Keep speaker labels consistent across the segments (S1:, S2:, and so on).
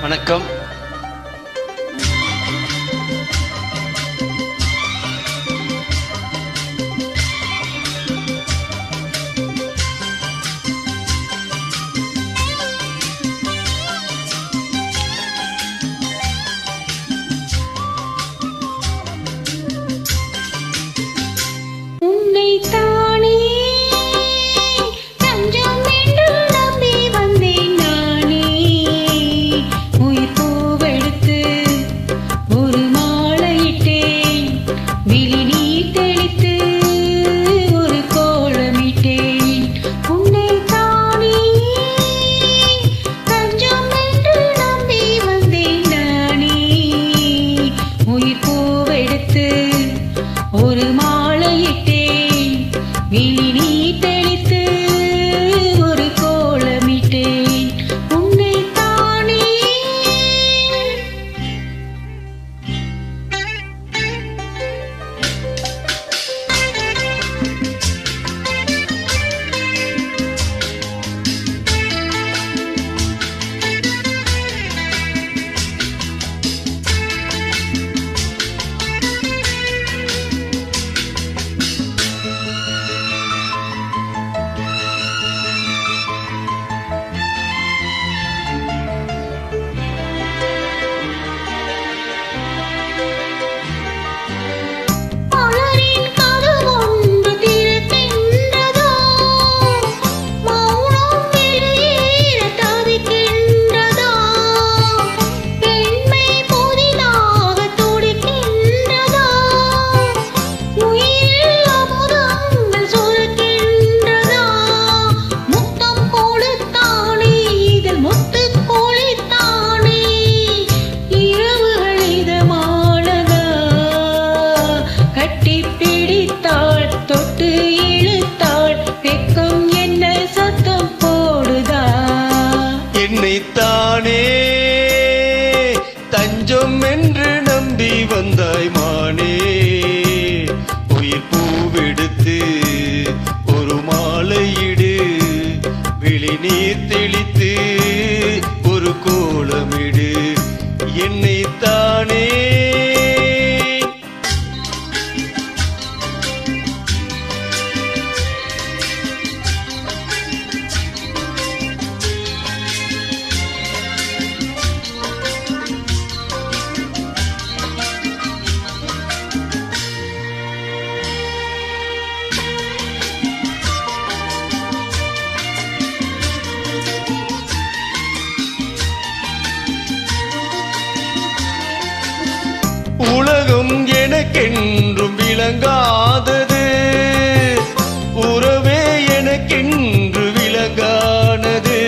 S1: வணக்கம்.
S2: ஒரு மாலையிட்டேன், விழி நீ தெளித்து ஒரு கோலமிட்டேன் உன்னை தானே. பிடித்தாள், தொட்டு இழுத்தாள், வெக்கம் என்ன சத்தம் போடுதா?
S1: என்னைத்தானே தஞ்சம் என்று நம்பி வந்தாய் மானே. உயிர் பூவெடுத்து ஒரு மாலையிடு, விழி நீர் தெளித்து ஒரு கோலமிடு என்னைத்தானே. உலகம் எனக்கென்றும் விளங்காதது, உறவே எனக்கென்று விளங்கானது.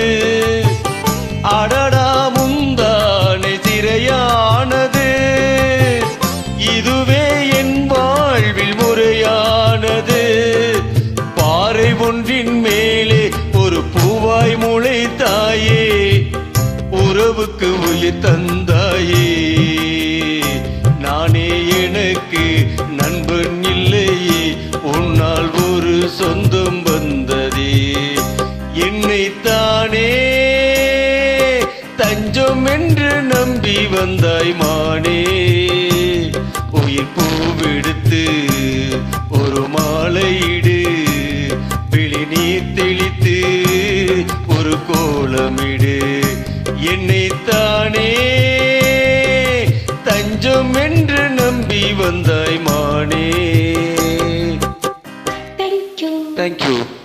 S1: அடடா முந்தானை திரையானது, இதுவே என் வாழ்வில் முறையானது. பாறை ஒன்றின் மேலே ஒரு பூவாய் முளைத்தாயே, உறவுக்கு உயிர் தந்தாயே. நானே எனக்கு நண்பன் இல்லையே, உன்னால் ஒரு சொந்தம் வந்ததே. என்னைத்தானே தஞ்சம் என்று நம்பி வந்தாய் மானே. உயிர் பூவெடுத்து ஒரு மாலையிடு, விழி நீர் தெளித்து ஒரு கோலமிடு என்னைத்தானே தஞ்சம் என்று நம்பி வந்தாய் மானே.
S2: Thank you.
S1: Thank you.